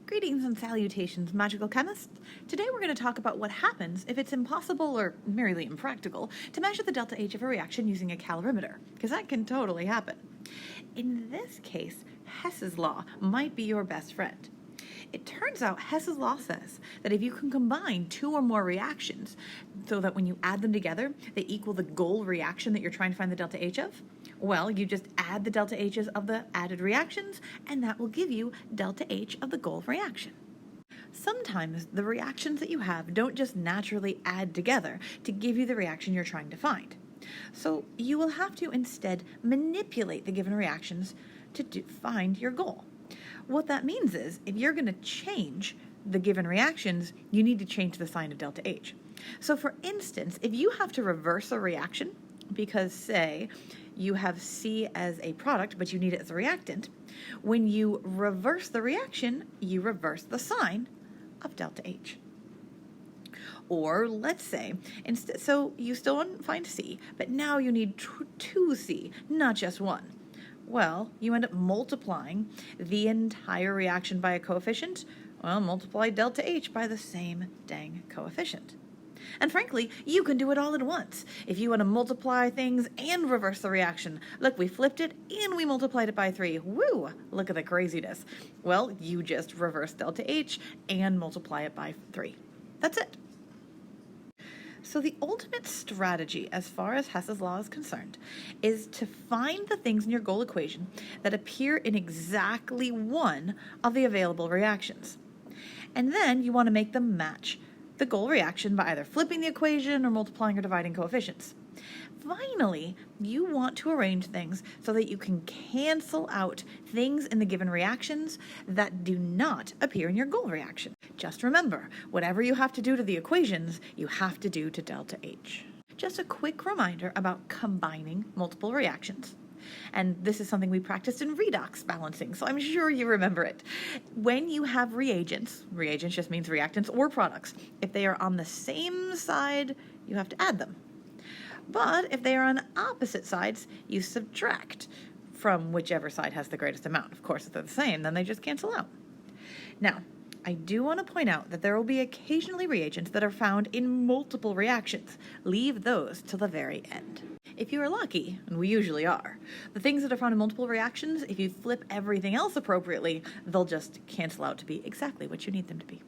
Greetings and salutations, magical chemists. Today we're going to talk about what happens if it's impossible or merely impractical to measure the delta H of a reaction using a calorimeter, because that can totally happen. In this case, Hess's law might be your best friend. It turns out Hess's law says that if you can combine two or more reactions so that when you add them together, they equal the goal reaction that you're trying to find the delta H of, well, you just add the delta H's of the added reactions, and that will give you delta H of the goal reaction. Sometimes the reactions that you have don't just naturally add together to give you the reaction you're trying to find. So you will have to instead manipulate the given reactions to find your goal. What that means is, if you're going to change the given reactions, you need to change the sign of delta H. So for instance, if you have to reverse a reaction, because say you have C as a product, but you need it as a reactant, when you reverse the reaction, you reverse the sign of delta H. Or let's say, so you still want to find C, but now you need 2C, not just one. Well, you end up multiplying the entire reaction by a coefficient. Well, multiply delta H by the same dang coefficient. And frankly, you can do it all at once. If you want to multiply things and reverse the reaction, look, we flipped it and we multiplied it by 3. Woo! Look at the craziness. Well, you just reverse delta H and multiply it by 3. That's it. So the ultimate strategy, as far as Hess's law is concerned, is to find the things in your goal equation that appear in exactly one of the available reactions. And then you want to make them match the goal reaction by either flipping the equation or multiplying or dividing coefficients. Finally, you want to arrange things so that you can cancel out things in the given reactions that do not appear in your goal reaction. Just remember, whatever you have to do to the equations, you have to do to delta H. Just a quick reminder about combining multiple reactions. And this is something we practiced in redox balancing, so I'm sure you remember it. When you have reagents just means reactants or products, if they are on the same side, you have to add them. But if they are on opposite sides, you subtract from whichever side has the greatest amount. Of course, if they're the same, then they just cancel out. Now, I do want to point out that there will be occasionally reagents that are found in multiple reactions. Leave those till the very end. If you are lucky, and we usually are, the things that are found in multiple reactions, if you flip everything else appropriately, they'll just cancel out to be exactly what you need them to be.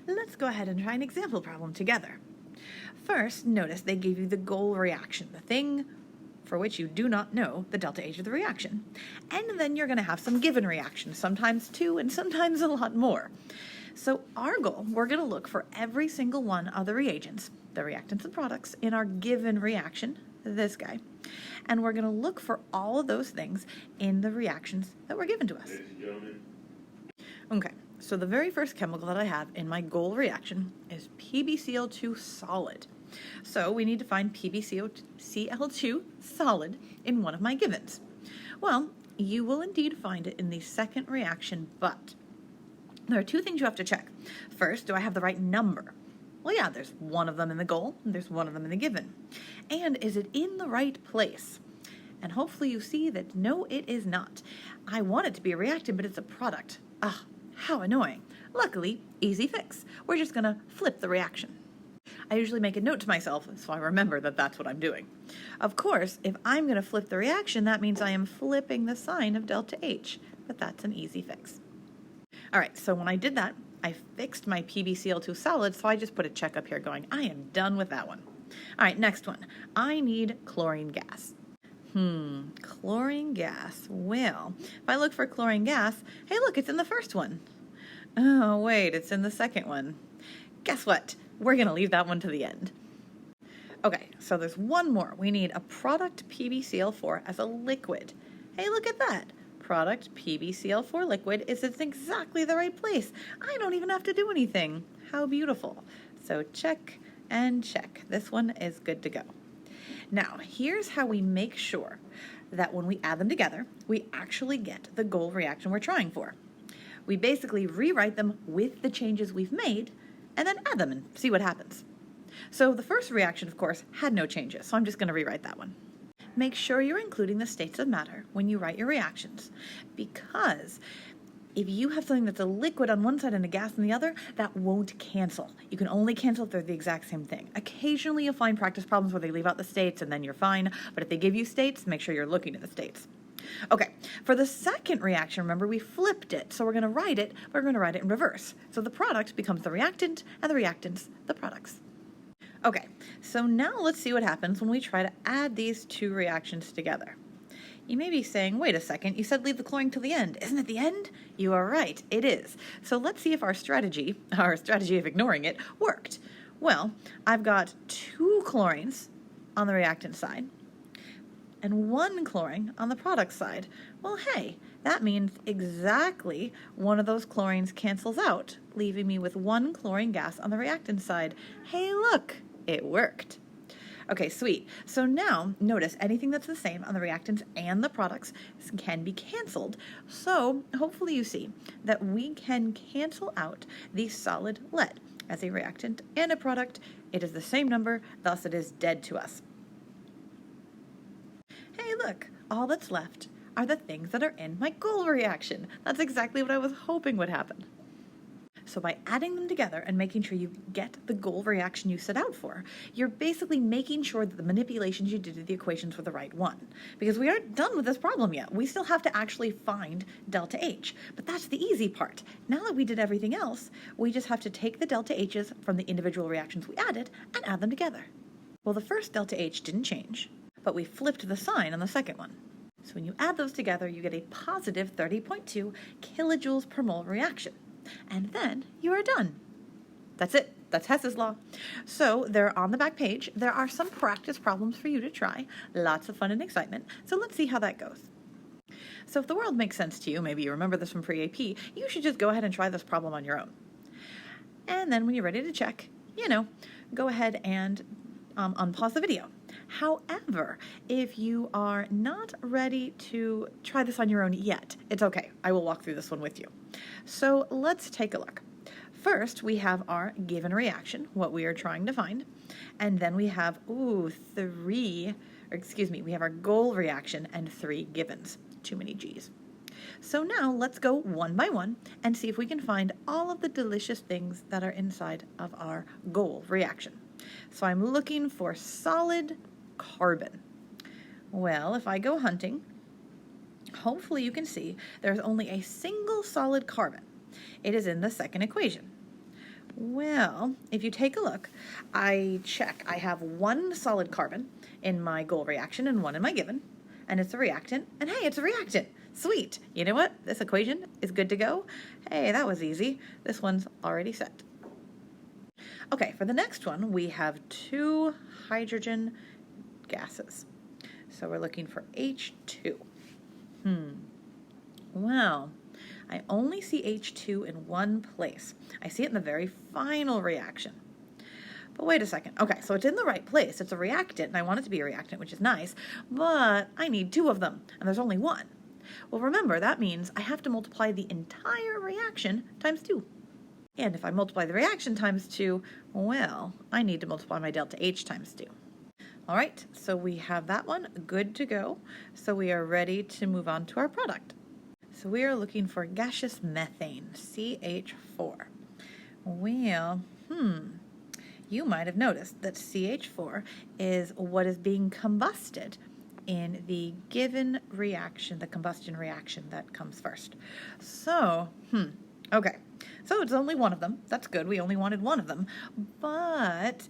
Let's go ahead and try an example problem together. First, notice they gave you the goal reaction, the thing for which you do not know the delta H of the reaction. And then you're going to have some given reactions, sometimes 2 and sometimes a lot more. So our goal, we're going to look for every single one of the reagents, the reactants and products, in our given reaction, this guy. And we're going to look for all of those things in the reactions that were given to us. Okay, so the very first chemical that I have in my goal reaction is PbCl2 solid. So we need to find PbCl2 solid in one of my givens. Well, you will indeed find it in the second reaction, but there are 2 things you have to check. First, do I have the right number? Well, yeah, there's one of them in the goal, and there's one of them in the given. And is it in the right place? And hopefully you see that no, it is not. I want it to be a reactant, but it's a product. Ugh, how annoying. Luckily, easy fix. We're just gonna flip the reaction. I usually make a note to myself, so I remember that that's what I'm doing. Of course, if I'm going to flip the reaction, that means I am flipping the sign of delta H, but that's an easy fix. All right, so when I did that, I fixed my PbCl2 solid, so I just put a check up here going, I am done with that one. All right, next one. I need chlorine gas. Chlorine gas. Well, if I look for chlorine gas, hey, look, it's in the first one. Oh, wait, it's in the second one. Guess what? We're going to leave that one to the end. Okay, so there's one more. We need a product PbCl4 as a liquid. Hey, look at that. Product PbCl4 liquid is in exactly the right place. I don't even have to do anything. How beautiful. So check and check. This one is good to go. Now, here's how we make sure that when we add them together, we actually get the goal reaction we're trying for. We basically rewrite them with the changes we've made, and then add them and see what happens. So the first reaction, of course, had no changes, so I'm just going to rewrite that one. Make sure you're including the states of matter when you write your reactions, because If you have something that's a liquid on one side and a gas on the other, that won't cancel. You can only cancel if they're the exact same thing. Occasionally you'll find practice problems where they leave out the states and then you're fine, but if they give you states, make sure you're looking at the states. Okay, for the second reaction, remember we flipped it, so we're going to write it, but we're going to write it in reverse. So the product becomes the reactant and the reactants the products. Okay, so now let's see what happens when we try to add these two reactions together. You may be saying, wait a second, you said leave the chlorine till the end. Isn't it the end? You are right, it is. So let's see if our strategy of ignoring it, worked. Well, I've got 2 chlorines on the reactant side and 1 chlorine on the product side. Well, hey, that means exactly one of those chlorines cancels out, leaving me with 1 chlorine gas on the reactant side. Hey, look, it worked. Okay, sweet. So now, notice anything that's the same on the reactants and the products can be canceled. So hopefully you see that we can cancel out the solid lead. As a reactant and a product, it is the same number, thus it is dead to us. Hey, look, all that's left are the things that are in my goal reaction. That's exactly what I was hoping would happen. So by adding them together and making sure you get the goal reaction you set out for, you're basically making sure that the manipulations you did to the equations were the right one. Because we aren't done with this problem yet. We still have to actually find delta H. But that's the easy part. Now that we did everything else, we just have to take the delta H's from the individual reactions we added and add them together. Well, the first delta H didn't change, but we flipped the sign on the second one. So when you add those together, you get a positive 30.2 kilojoules per mole reaction. And then you are done. That's it. That's Hess's law. So they're on the back page. There are some practice problems for you to try. Lots of fun and excitement. So let's see how that goes. So if the world makes sense to you, maybe you remember this from pre-AP, you should just go ahead and try this problem on your own. And then when you're ready to check, go ahead and unpause the video. However, if you are not ready to try this on your own yet, it's okay. I will walk through this one with you. So let's take a look. First, we have our given reaction, what we are trying to find, and then we have, we have our goal reaction and 3 givens. Too many G's. So now let's go one by one and see if we can find all of the delicious things that are inside of our goal reaction. So I'm looking for solid carbon. Well, if I go hunting, hopefully you can see there's only a single solid carbon. It is in the second equation. Well, if you take a look, I check. I have 1 solid carbon in my goal reaction and 1 in my given, and it's a reactant, and hey, it's a reactant. Sweet. You know what? This equation is good to go. Hey, that was easy. This one's already set. Okay, for the next one, we have 2 hydrogen gases. So we're looking for H2. Well, I only see H2 in one place. I see it in the very final reaction. But wait a second. Okay, so it's in the right place. It's a reactant, and I want it to be a reactant, which is nice, but I need 2 of them, and there's only 1. Well, remember, that means I have to multiply the entire reaction times 2. And if I multiply the reaction times 2, well, I need to multiply my delta H times 2. All right, so we have that one good to go. So we are ready to move on to our product. So we are looking for gaseous methane, CH4. Well, you might have noticed that CH4 is what is being combusted in the given reaction, the combustion reaction that comes first. So, okay. So it's only 1 of them. That's good. We only wanted 1 of them. But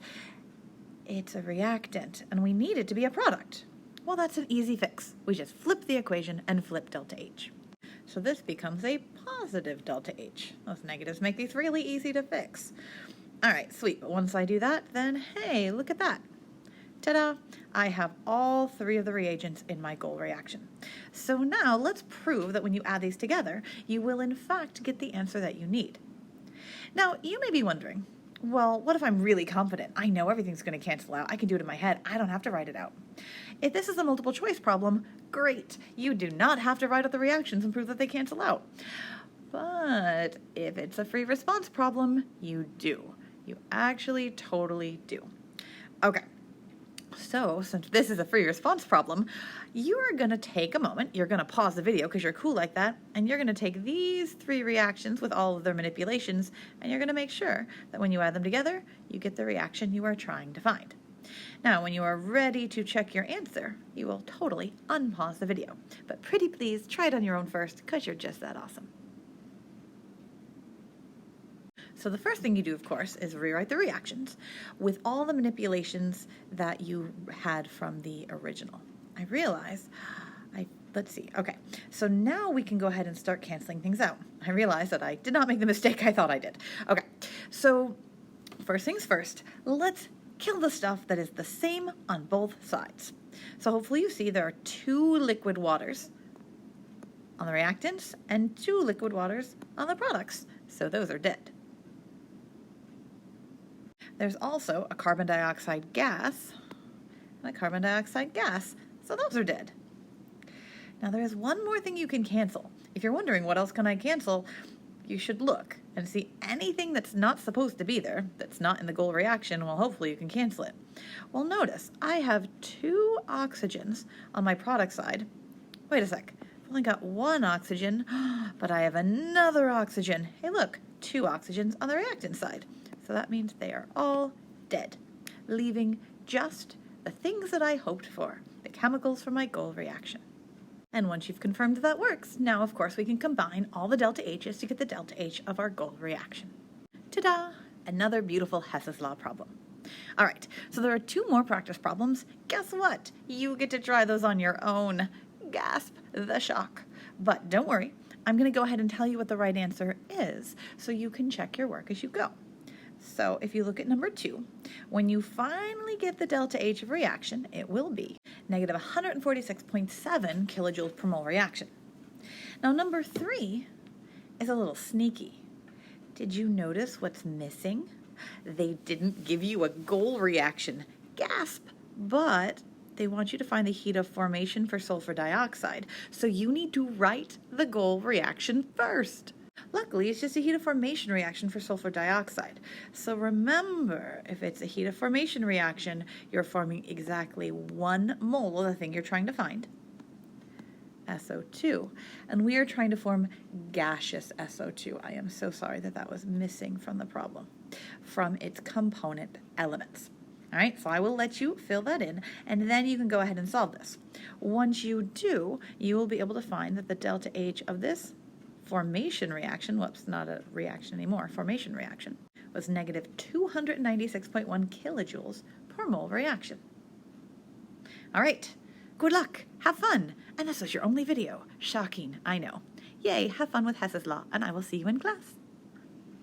it's a reactant, and we need it to be a product. Well, that's an easy fix. We just flip the equation and flip delta H. So this becomes a positive delta H. Those negatives make these really easy to fix. All right, sweet. But once I do that, then hey, look at that. Ta-da! I have all 3 of the reagents in my goal reaction. So now let's prove that when you add these together, you will in fact get the answer that you need. Now, you may be wondering, well, what if I'm really confident? I know everything's going to cancel out. I can do it in my head. I don't have to write it out. If this is a multiple choice problem, great. You do not have to write out the reactions and prove that they cancel out. But if it's a free response problem, you do. You actually totally do. Okay. So, since this is a free response problem, you are going to take a moment, you're going to pause the video because you're cool like that, and you're going to take these 3 reactions with all of their manipulations, and you're going to make sure that when you add them together, you get the reaction you are trying to find. Now, when you are ready to check your answer, you will totally unpause the video. But pretty please, try it on your own first, because you're just that awesome. So the first thing you do, of course, is rewrite the reactions with all the manipulations that you had from the original. I realize, let's see, okay, so now we can go ahead and start canceling things out. I realize that I did not make the mistake I thought I did. Okay, so first things first, let's kill the stuff that is the same on both sides. So hopefully you see there are 2 liquid waters on the reactants and 2 liquid waters on the products, so those are dead. There's also a carbon dioxide gas and a carbon dioxide gas, so those are dead. Now there is one more thing you can cancel. If you're wondering what else can I cancel, you should look and see anything that's not supposed to be there, that's not in the goal reaction, well hopefully you can cancel it. Well notice, I have 2 oxygens on my product side. Wait a sec, I've only got 1 oxygen, but I have another oxygen. Hey look, 2 oxygens on the reactant side. So that means they are all dead, leaving just the things that I hoped for, the chemicals from my goal reaction. And once you've confirmed that works, now of course we can combine all the delta H's to get the delta H of our goal reaction. Ta-da! Another beautiful Hess's Law problem. All right, so there are 2 more practice problems. Guess what? You get to try those on your own. Gasp, the shock. But don't worry, I'm going to go ahead and tell you what the right answer is so you can check your work as you go. So if you look at number 2, when you finally get the delta H of reaction, it will be negative 146.7 kilojoules per mole reaction. Now number 3 is a little sneaky. Did you notice what's missing? They didn't give you a goal reaction. Gasp! But they want you to find the heat of formation for sulfur dioxide. So you need to write the goal reaction first. Luckily, it's just a heat of formation reaction for sulfur dioxide. So remember, if it's a heat of formation reaction, you're forming exactly 1 mole of the thing you're trying to find, SO2. And we are trying to form gaseous SO2. I am so sorry that that was missing from the problem, from its component elements. All right, so I will let you fill that in, and then you can go ahead and solve this. Once you do, you will be able to find that the delta H of this formation reaction, whoops, not a reaction anymore, formation reaction, was negative 296.1 kilojoules per mole reaction. All right, good luck, have fun, and this was your only video. Shocking, I know. Yay, have fun with Hess's Law, and I will see you in class.